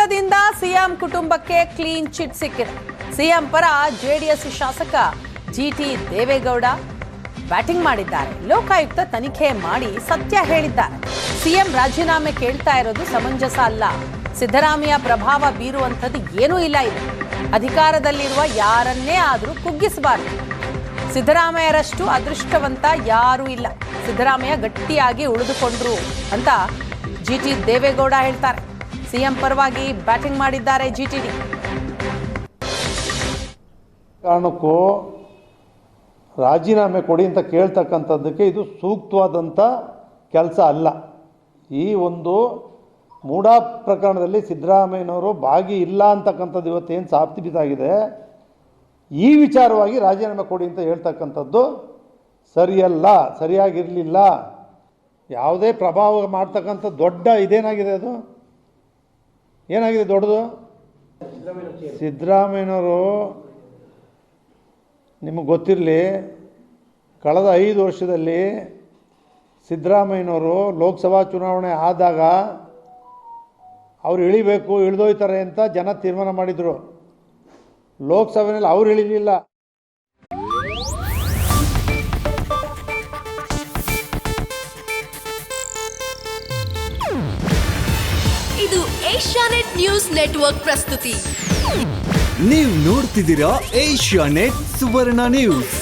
ಶಿವಮೊಗ್ಗದಿಂದ ಸಿಎಂ ಕುಟುಂಬಕ್ಕೆ clean chit ಸಿಕ್ಕಿದೆ. ಸಿಎಂ ಪರ ಜೆಡಿಎಸ್ ಶಾಸಕ ಜಿಟಿ ದೇವೇಗೌಡ ಬ್ಯಾಟಿಂಗ್ ಮಾಡಿದ್ದಾರೆ. ಲೋಕಾಯುಕ್ತ ತನಿಖೆ ಮಾಡಿ ಸತ್ಯ ಹೇಳಿದ್ದಾರೆ. ಸಿಎಂ ರಾಜೀನಾಮೆ ಕೇಳ್ತಾ ಇರೋದು ಸಮಂಜಸ ಅಲ್ಲ. ಸಿದ್ದರಾಮಯ್ಯ ಪ್ರಭಾವ ಬೀರುವಂಥದ್ದು ಏನೂ ಇಲ್ಲ. ಇದು ಅಧಿಕಾರದಲ್ಲಿರುವ ಯಾರನ್ನೇ ಆದರೂ ಕುಗ್ಗಿಸಬಾರದು. ಸಿದ್ದರಾಮಯ್ಯರಷ್ಟು ಅದೃಷ್ಟವಂತ ಯಾರೂ ಇಲ್ಲ. ಸಿದ್ದರಾಮಯ್ಯ ಗಟ್ಟಿಯಾಗಿ ಉಳಿದುಕೊಂಡ್ರು ಅಂತ ಜಿಟಿ ದೇವೇಗೌಡ ಹೇಳ್ತಾರೆ. ಸಿಎಂ ಪರವಾಗಿ ಬ್ಯಾಟಿಂಗ್ ಮಾಡಿದ್ದಾರೆ ಜಿಟಿಡಿ. ಕಾರಣಕ್ಕೂ ರಾಜೀನಾಮೆ ಕೊಡಿ ಅಂತ ಕೇಳ್ತಕ್ಕಂಥದ್ದಕ್ಕೆ ಇದು ಸೂಕ್ತವಾದಂಥ ಕೆಲಸ ಅಲ್ಲ. ಈ ಒಂದು ಮೂಢ ಪ್ರಕರಣದಲ್ಲಿ ಸಿದ್ದರಾಮಯ್ಯನವರು ಭಾಗಿ ಇಲ್ಲ ಅಂತಕ್ಕಂಥದ್ದು ಇವತ್ತೇನು ಸಾಬೀತಾಗಿದೆ. ಈ ವಿಚಾರವಾಗಿ ರಾಜೀನಾಮೆ ಕೊಡಿ ಅಂತ ಹೇಳ್ತಕ್ಕಂಥದ್ದು ಸರಿಯಲ್ಲ, ಸರಿಯಾಗಿರಲಿಲ್ಲ. ಯಾವುದೇ ಪ್ರಭಾವ ಮಾಡ್ತಕ್ಕಂಥ ದೊಡ್ಡ ಇದೇನಾಗಿದೆ, ಅದು ಏನಾಗಿದೆ ದೊಡ್ಡದು? ಸಿದ್ದರಾಮಯ್ಯನವರು ನಿಮಗೆ ಗೊತ್ತಿರಲಿ, ಕಳೆದ 5 ವರ್ಷದಲ್ಲಿ ಸಿದ್ದರಾಮಯ್ಯನವರು ಲೋಕಸಭಾ ಚುನಾವಣೆ ಆದಾಗ ಅವ್ರು ಇಳಿಬೇಕು, ಇಳಿದೋಯ್ತಾರೆ ಅಂತ ಜನ ತೀರ್ಮಾನ ಮಾಡಿದರು. ಲೋಕಸಭೆಯಲ್ಲಿ ಅವ್ರು ಇಳಿಲಿಲ್ಲ. ಇದು ಏಷ್ಯಾನೆಟ್ ನ್ಯೂಸ್ ನೆಟ್ವರ್ಕ್ ಪ್ರಸ್ತುತಿ. ನೀವು ನೋಡ್ತಿದ್ದೀರಾ ಏಷ್ಯಾನೆಟ್ ಸುವರ್ಣ ನ್ಯೂಸ್.